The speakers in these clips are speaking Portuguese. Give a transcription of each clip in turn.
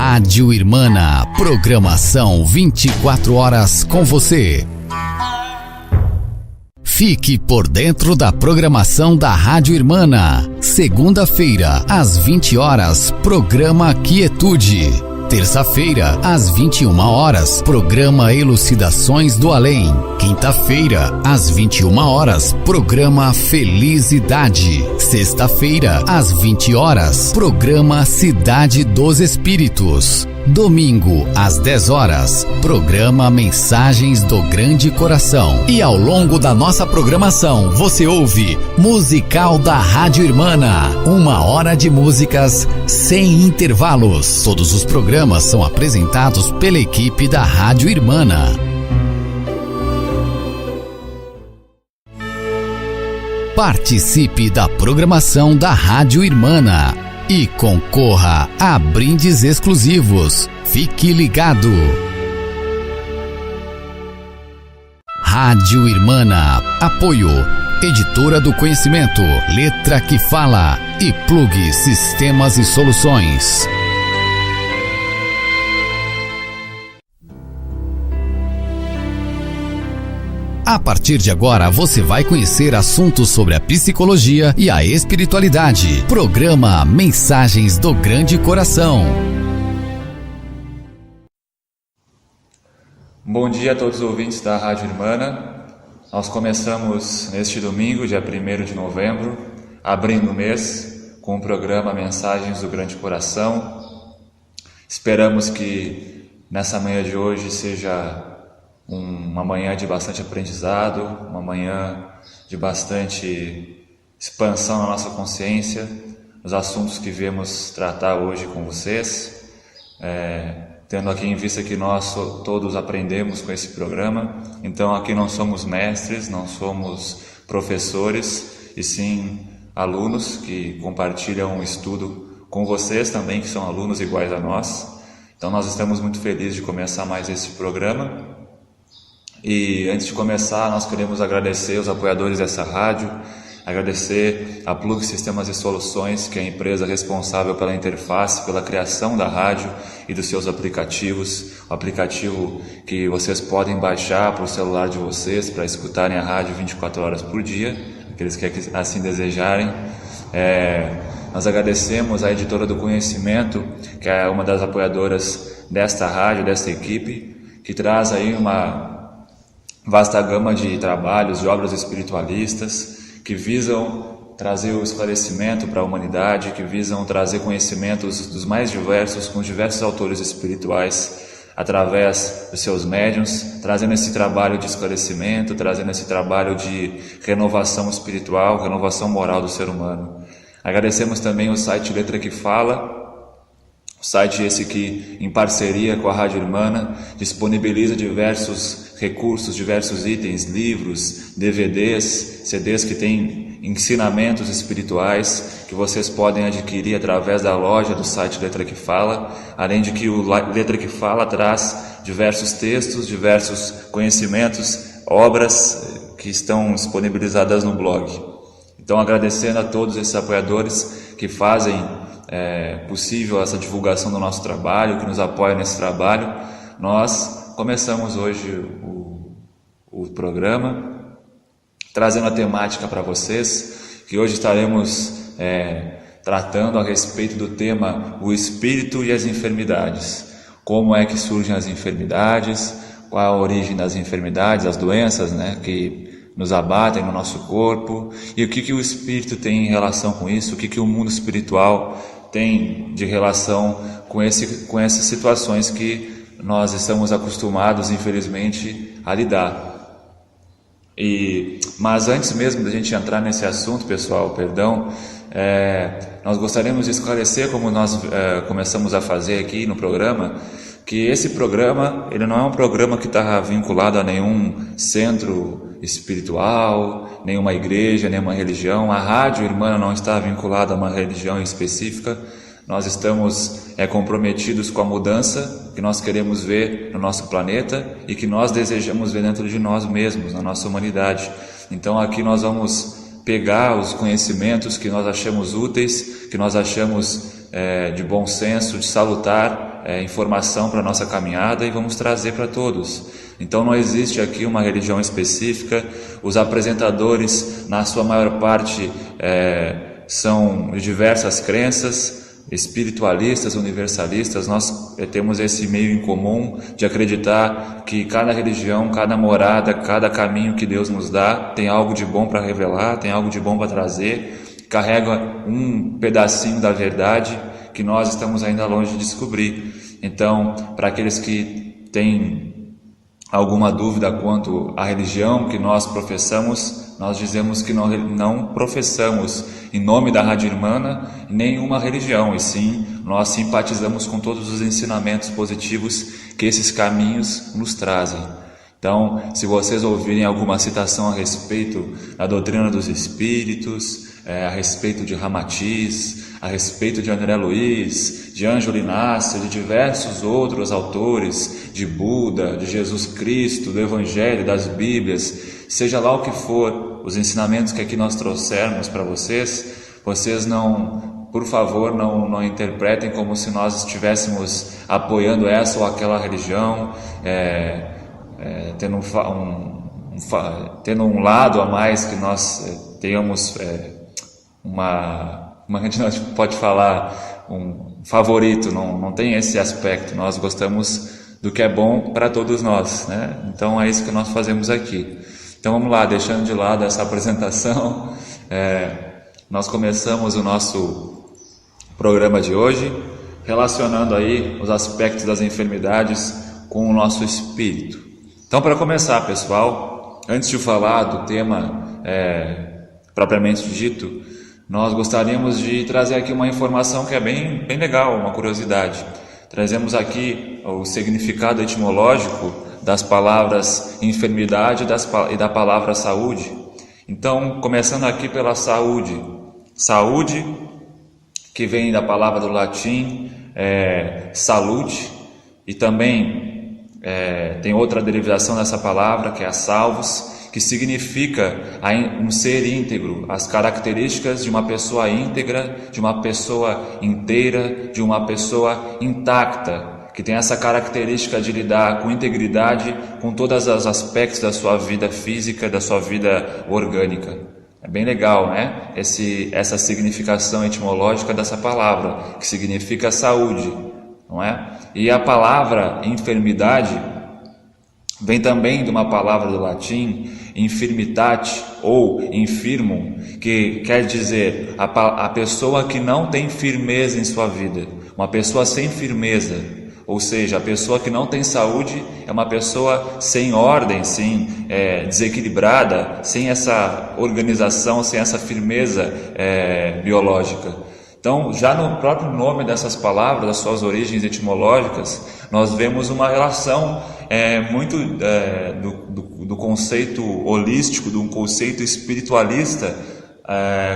Rádio Irmana, programação 24 horas com você. Fique por dentro da programação da Rádio Irmana. Segunda-feira, às 20 horas, programa Quietude. Terça-feira, às 21 horas, programa Elucidações do Além. Quinta-feira, às 21 horas, programa Felicidade. Sexta-feira, às 20 horas, programa Cidade dos Espíritos. Domingo, às 10 horas, programa Mensagens do Grande Coração. E ao longo da nossa programação, você ouve Musical da Rádio Irmana. 1 hora de músicas sem intervalos. Todos os programas são apresentados pela equipe da Rádio Irmana. Participe da programação da Rádio Irmana e concorra a brindes exclusivos. Fique ligado. Rádio Irmana. Apoio. Editora do Conhecimento. Letra que Fala. E Plug Sistemas e Soluções. A partir de agora, você vai conhecer assuntos sobre a psicologia e a espiritualidade. Programa Mensagens do Grande Coração. Bom dia a todos os ouvintes da Rádio Irmana. Nós começamos neste domingo, dia 1º de novembro, abrindo o mês com o programa Mensagens do Grande Coração. Esperamos que nessa manhã de hoje seja uma manhã de bastante aprendizado, uma manhã de bastante expansão na nossa consciência, nos assuntos que viemos tratar hoje com vocês, tendo aqui em vista que nós todos aprendemos com esse programa. Então aqui não somos mestres, não somos professores, e sim alunos que compartilham o estudo com vocês também, que são alunos iguais a nós. Então nós estamos muito felizes de começar mais esse programa. E antes de começar, nós queremos agradecer os apoiadores dessa rádio, agradecer a Plug Sistemas e Soluções, que é a empresa responsável pela interface, pela criação da rádio e dos seus aplicativos. O aplicativo que vocês podem baixar para o celular de vocês, para escutarem a rádio 24 horas por dia, aqueles que assim desejarem. Nós agradecemos a Editora do Conhecimento, que é uma das apoiadoras desta rádio, desta equipe, que traz aí uma vasta gama de trabalhos, de obras espiritualistas que visam trazer o esclarecimento para a humanidade, que visam trazer conhecimentos dos mais diversos, com diversos autores espirituais, através dos seus médiuns, trazendo esse trabalho de esclarecimento, trazendo esse trabalho de renovação espiritual, renovação moral do ser humano. Agradecemos também o site Letra que Fala, site esse que, em parceria com a Rádio Irmana, disponibiliza diversos recursos, diversos itens, livros, DVDs, CDs que têm ensinamentos espirituais que vocês podem adquirir através da loja do site Letra que Fala, além de que o Letra que Fala traz diversos textos, diversos conhecimentos, obras que estão disponibilizadas no blog. Então, agradecendo a todos esses apoiadores que fazem possível essa divulgação do nosso trabalho, que nos apoiam nesse trabalho, nós começamos hoje o programa trazendo a temática para vocês, que hoje estaremos tratando a respeito do tema o espírito e as enfermidades. Como é que surgem as enfermidades, qual a origem das enfermidades, as doenças, que nos abatem no nosso corpo, e o que o espírito tem em relação com isso, o que o mundo espiritual tem de relação com essas situações que nós estamos acostumados, infelizmente, a lidar. Mas antes mesmo da gente entrar nesse assunto, pessoal, nós gostaríamos de esclarecer, como nós começamos a fazer aqui no programa, que esse programa ele não é um programa que está vinculado a nenhum centro espiritual, nenhuma igreja, nenhuma religião. A Rádio Irmana não está vinculada a uma religião específica. Nós estamos comprometidos com a mudança que nós queremos ver no nosso planeta e que nós desejamos ver dentro de nós mesmos, na nossa humanidade. Então aqui nós vamos pegar os conhecimentos que nós achamos úteis, que nós achamos de bom senso, de salutar, informação para a nossa caminhada e vamos trazer para todos. Então não existe aqui uma religião específica. Os apresentadores, na sua maior parte, são de diversas crenças, espiritualistas, universalistas. Nós temos esse meio em comum de acreditar que cada religião, cada morada, cada caminho que Deus nos dá tem algo de bom para revelar, tem algo de bom para trazer, carrega um pedacinho da verdade que nós estamos ainda longe de descobrir. Então, para aqueles que têm alguma dúvida quanto à religião que nós professamos, nós dizemos que não professamos em nome da Rádio Irmana nenhuma religião, e sim, nós simpatizamos com todos os ensinamentos positivos que esses caminhos nos trazem. Então, se vocês ouvirem alguma citação a respeito da doutrina dos espíritos, a respeito de Ramatiz, a respeito de André Luiz, de Ângelo Inácio, de diversos outros autores, de Buda, de Jesus Cristo, do Evangelho, das Bíblias, seja lá o que for, os ensinamentos que aqui nós trouxermos para vocês não, por favor, não interpretem como se nós estivéssemos apoiando essa ou aquela religião, tendo um lado a mais, que nós tenhamos como a gente pode falar, um favorito. Não tem esse aspecto. Nós gostamos do que é bom para todos nós, né? Então é isso que nós fazemos aqui. Então vamos lá, deixando de lado essa apresentação, nós começamos o nosso programa de hoje relacionando aí os aspectos das enfermidades com o nosso espírito. Então, para começar, pessoal, antes de falar do tema propriamente dito, nós gostaríamos de trazer aqui uma informação que é bem legal, uma curiosidade. Trazemos aqui o significado etimológico das palavras enfermidade e da palavra saúde. Então, começando aqui pela saúde. Saúde, que vem da palavra do latim salute, e também tem outra derivação dessa palavra, que é a salvus, que significa um ser íntegro, as características de uma pessoa íntegra, de uma pessoa inteira, de uma pessoa intacta, que tem essa característica de lidar com integridade com todos os aspectos da sua vida física, da sua vida orgânica. É bem legal, né? Essa significação etimológica dessa palavra, que significa saúde, não é? E a palavra enfermidade vem também de uma palavra do latim, infirmitate ou infirmum, que quer dizer a pessoa que não tem firmeza em sua vida, uma pessoa sem firmeza. Ou seja, a pessoa que não tem saúde é uma pessoa sem ordem, desequilibrada, sem essa organização, sem essa firmeza biológica. Então, já no próprio nome dessas palavras, das suas origens etimológicas, nós vemos uma relação muito do conceito holístico, do conceito espiritualista,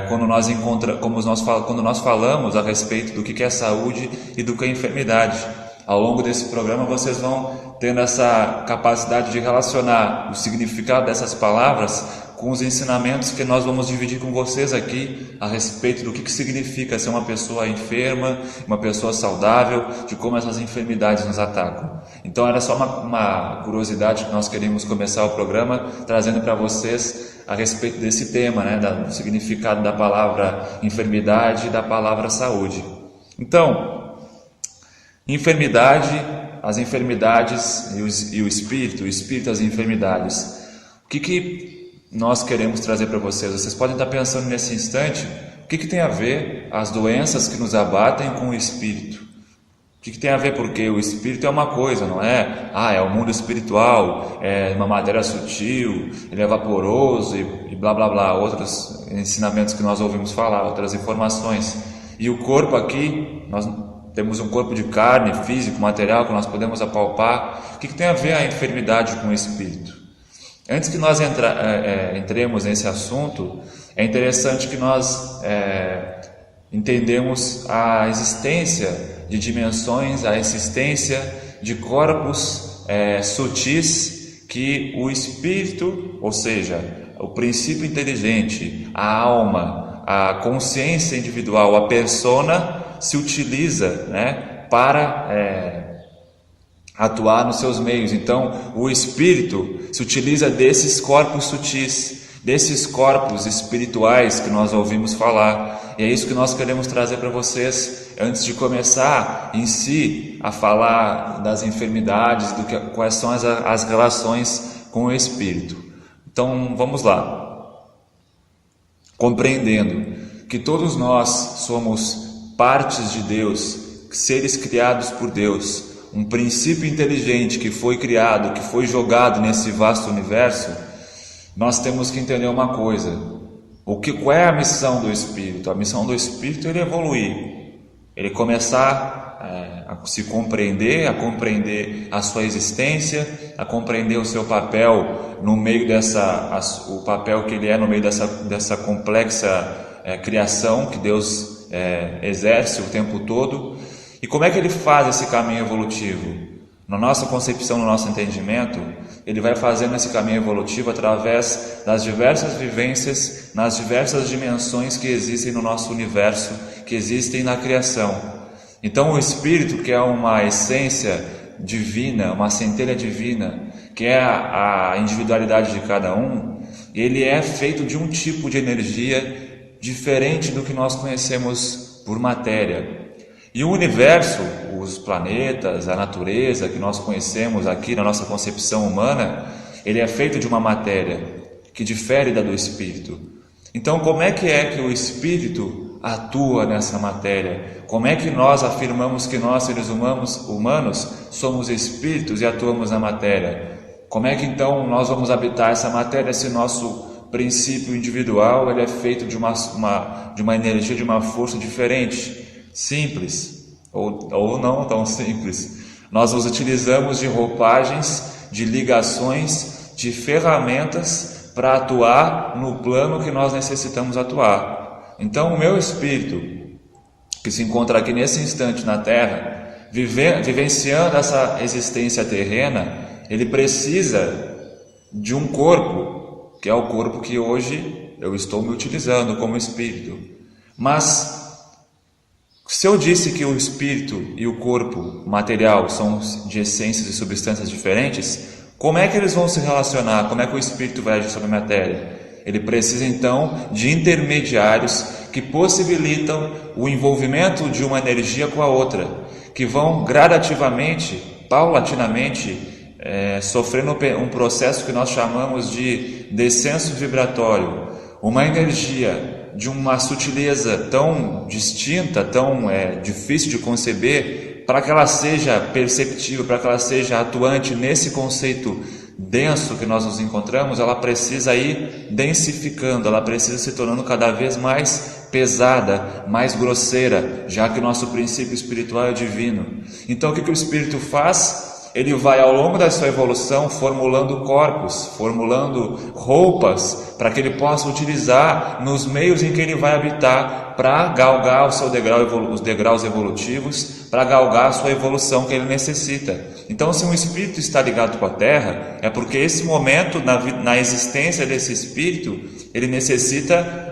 quando nós falamos a respeito do que é saúde e do que é enfermidade. Ao longo desse programa vocês vão tendo essa capacidade de relacionar o significado dessas palavras com os ensinamentos que nós vamos dividir com vocês aqui a respeito do que significa ser uma pessoa enferma, uma pessoa saudável, de como essas enfermidades nos atacam. Então era só uma curiosidade que nós queríamos começar o programa trazendo para vocês a respeito desse tema, né, do significado da palavra enfermidade e da palavra saúde. Então, as enfermidades e o espírito as enfermidades. O que nós queremos trazer para vocês? Vocês podem estar pensando nesse instante, o que tem a ver as doenças que nos abatem com o espírito? O que tem a ver? Porque o espírito é uma coisa, não é? É o mundo espiritual, é uma matéria sutil, ele é vaporoso e blá blá blá, outros ensinamentos que nós ouvimos falar, outras informações. E o corpo aqui, nós temos um corpo de carne, físico, material, que nós podemos apalpar. O que tem a ver a enfermidade com o espírito? Antes que nós entremos nesse assunto, é interessante que nós entendemos a existência de dimensões, a existência de corpos sutis que o espírito, ou seja, o princípio inteligente, a alma, a consciência individual, a persona, se utiliza, né, para atuar nos seus meios. Então, o Espírito se utiliza desses corpos sutis, desses corpos espirituais que nós ouvimos falar. E é isso que nós queremos trazer para vocês antes de começar em si a falar das enfermidades, quais são as relações com o Espírito. Então, vamos lá. Compreendendo que todos nós somos partes de Deus, seres criados por Deus, um princípio inteligente que foi criado, que foi jogado nesse vasto universo, nós temos que entender uma coisa: qual é a missão do Espírito? A missão do Espírito é evoluir, ele começar a se compreender, a compreender a sua existência, a compreender o seu papel no meio o papel que ele é no meio dessa complexa criação que Deus exerce o tempo todo. E como é que ele faz esse caminho evolutivo? Na nossa concepção, no nosso entendimento, ele vai fazendo esse caminho evolutivo através das diversas vivências, nas diversas dimensões que existem no nosso universo, que existem na criação. Então o Espírito, que é uma essência divina, uma centelha divina, que é a individualidade de cada um, ele é feito de um tipo de energia diferente do que nós conhecemos por matéria. E o universo, os planetas, a natureza que nós conhecemos aqui na nossa concepção humana, ele é feito de uma matéria que difere da do Espírito. Então, como é que o Espírito atua nessa matéria? Como é que nós afirmamos que nós, seres humanos, somos espíritos e atuamos na matéria? Como é que então nós vamos habitar essa matéria se nosso princípio individual ele é feito de uma energia, de uma força diferente? Simples, ou não tão simples. Nós nos utilizamos de roupagens, de ligações, de ferramentas para atuar no plano que nós necessitamos atuar. Então o meu espírito, que se encontra aqui nesse instante na Terra, vivenciando essa existência terrena, ele precisa de um corpo, que é o corpo que hoje eu estou me utilizando como espírito. Mas se eu disse que o espírito e o corpo material são de essências e substâncias diferentes, como é que eles vão se relacionar? Como é que o espírito vai agir sobre a matéria? Ele precisa então de intermediários que possibilitam o envolvimento de uma energia com a outra, que vão gradativamente, paulatinamente, sofrendo um processo que nós chamamos de descenso vibratório, uma energia de uma sutileza tão distinta, tão difícil de conceber, para que ela seja perceptível, para que ela seja atuante nesse conceito denso que nós nos encontramos, ela precisa ir densificando, ela precisa se tornando cada vez mais pesada, mais grosseira, já que o nosso princípio espiritual é divino. Então o que o Espírito faz? Ele vai ao longo da sua evolução formulando corpos, formulando roupas, para que ele possa utilizar nos meios em que ele vai habitar para galgar o seu os degraus evolutivos, para galgar a sua evolução que ele necessita. Então, se um espírito está ligado com a Terra, é porque esse momento na existência desse espírito, ele necessita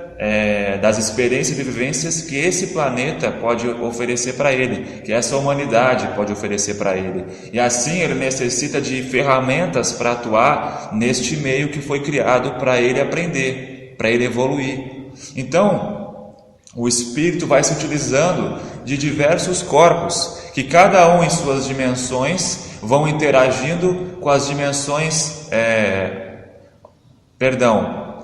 das experiências e vivências que esse planeta pode oferecer para ele, que essa humanidade pode oferecer para ele. E assim ele necessita de ferramentas para atuar neste meio que foi criado para ele aprender, para ele evoluir. Então, o espírito vai se utilizando de diversos corpos, que cada um em suas dimensões vão interagindo com as dimensões...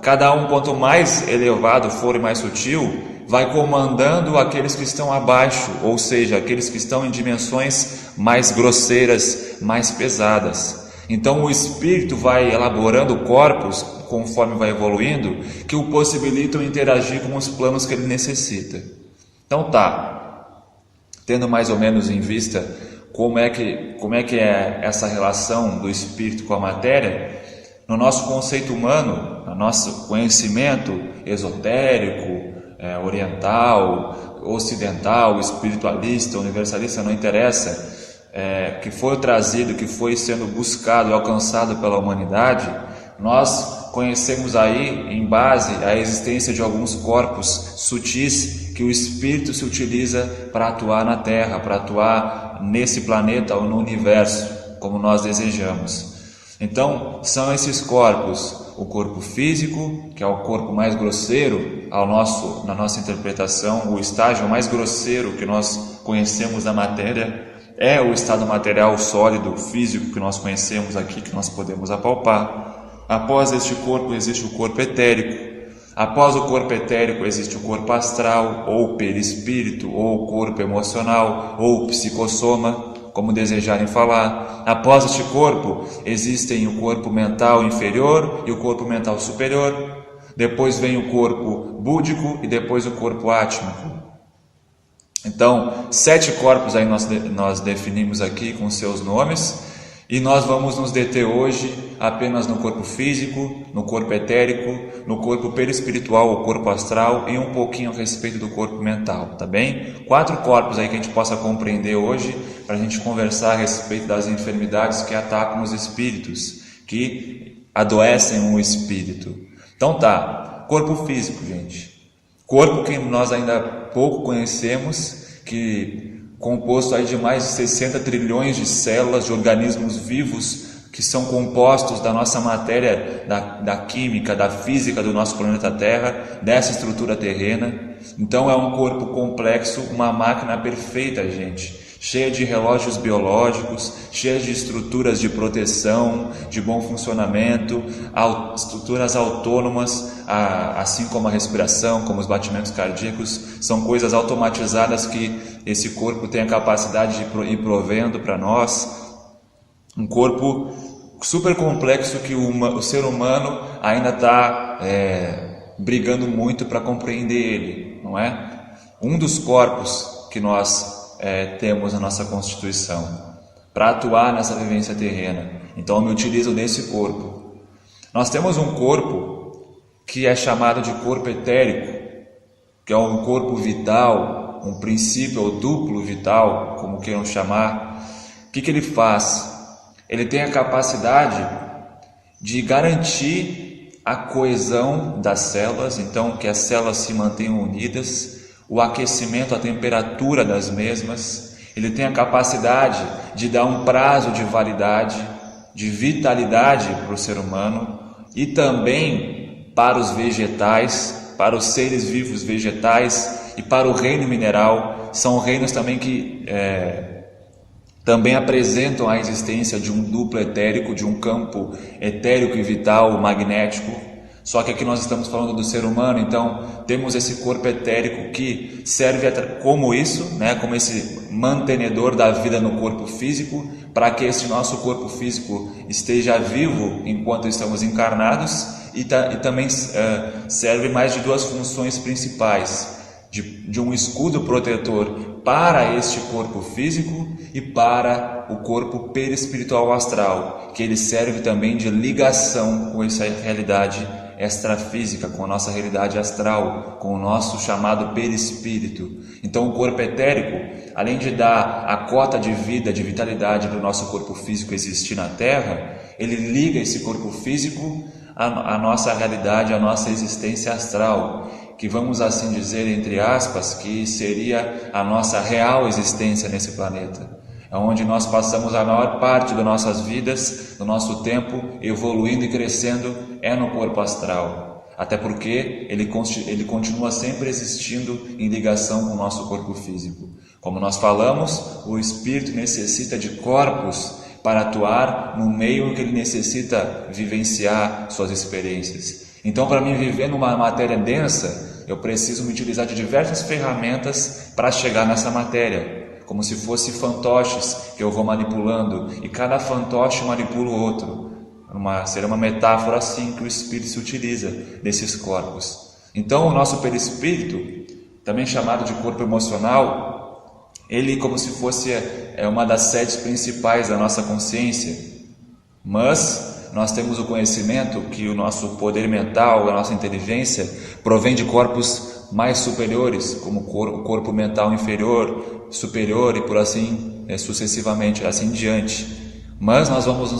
Cada um, quanto mais elevado for e mais sutil, vai comandando aqueles que estão abaixo, ou seja, aqueles que estão em dimensões mais grosseiras, mais pesadas. Então o espírito vai elaborando corpos, conforme vai evoluindo, que o possibilitam interagir com os planos que ele necessita. Então tendo mais ou menos em vista como é que é essa relação do espírito com a matéria, no nosso conceito humano, no nosso conhecimento esotérico, oriental, ocidental, espiritualista, universalista, não interessa, que foi trazido, que foi sendo buscado e alcançado pela humanidade, nós conhecemos aí, em base, a existência de alguns corpos sutis que o Espírito se utiliza para atuar na Terra, para atuar nesse planeta ou no universo, como nós desejamos. Então, são esses corpos, o corpo físico, que é o corpo mais grosseiro na nossa interpretação, o estágio mais grosseiro que nós conhecemos da matéria é o estado material sólido, físico, que nós conhecemos aqui, que nós podemos apalpar. Após este corpo existe o corpo etérico. Após o corpo etérico existe o corpo astral, ou perispírito, ou corpo emocional, ou psicossoma, como desejarem falar. Após este corpo existem o corpo mental inferior e o corpo mental superior. Depois vem o corpo búdico e depois o corpo átmico. Então, 7 corpos aí nós definimos aqui com seus nomes, e nós vamos nos deter hoje apenas no corpo físico, no corpo etérico, no corpo perispiritual, o corpo astral, e um pouquinho a respeito do corpo mental, tá bem? 4 corpos aí que a gente possa compreender hoje, para a gente conversar a respeito das enfermidades que atacam os espíritos, que adoecem o espírito. Então tá, corpo físico, gente. Corpo que nós ainda pouco conhecemos, que composto aí de mais de 60 trilhões de células, de organismos vivos que são compostos da nossa matéria, da química, da física do nosso planeta Terra, dessa estrutura terrena. Então é um corpo complexo, uma máquina perfeita, gente, cheia de relógios biológicos, cheia de estruturas de proteção, de bom funcionamento, estruturas autônomas, assim como a respiração, como os batimentos cardíacos, são coisas automatizadas que esse corpo tem a capacidade de ir provendo para nós. Um corpo super complexo que o ser humano ainda está brigando muito para compreender ele, não é? Um dos corpos que nós temos na nossa Constituição para atuar nessa vivência terrena. Então eu me utilizo desse corpo. Nós temos um corpo que é chamado de corpo etérico, que é um corpo vital, um princípio ou duplo vital, como queiram chamar. O que ele faz? Ele tem a capacidade de garantir a coesão das células, então que as células se mantenham unidas, o aquecimento, a temperatura das mesmas. Ele tem a capacidade de dar um prazo de validade, de vitalidade para o ser humano e também para os vegetais, para os seres vivos vegetais e para o reino mineral. São reinos também que também apresentam a existência de um duplo etérico, de um campo etérico e vital magnético. Só que aqui nós estamos falando do ser humano, então temos esse corpo etérico que serve como isso, né, como esse mantenedor da vida no corpo físico, para que esse nosso corpo físico esteja vivo enquanto estamos encarnados, e também serve mais de 2 funções principais, de um escudo protetor para este corpo físico e para o corpo perispiritual astral, que ele serve também de ligação com essa realidade extrafísica, com a nossa realidade astral, com o nosso chamado perispírito. Então o corpo etérico, além de dar a cota de vida, de vitalidade do nosso corpo físico existir na Terra, ele liga esse corpo físico à nossa realidade, à nossa existência astral, que vamos assim dizer, entre aspas, que seria a nossa real existência nesse planeta, onde nós passamos a maior parte das nossas vidas, do nosso tempo, evoluindo e crescendo, é no corpo astral. Até porque ele continua sempre existindo em ligação com o nosso corpo físico. Como nós falamos, o espírito necessita de corpos para atuar no meio em que ele necessita vivenciar suas experiências. Então, para mim viver numa matéria densa, eu preciso me utilizar de diversas ferramentas para chegar nessa matéria, como se fosse fantoches que eu vou manipulando, e cada fantoche manipula o outro. Seria uma metáfora assim que o espírito se utiliza desses corpos. Então o nosso perispírito, também chamado de corpo emocional, ele como se fosse uma das sedes principais da nossa consciência. Mas nós temos o conhecimento que o nosso poder mental, a nossa inteligência, provém de corpos mais superiores, como o corpo mental inferior, superior e por assim sucessivamente, assim diante. Mas nós vamos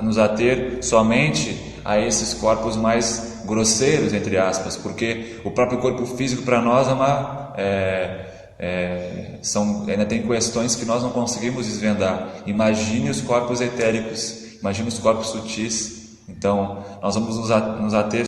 nos ater somente a esses corpos mais grosseiros, entre aspas, porque o próprio corpo físico para nós ainda tem questões que nós não conseguimos desvendar. Imagine os corpos etéricos, imagine os corpos sutis. Então, nós vamos nos ater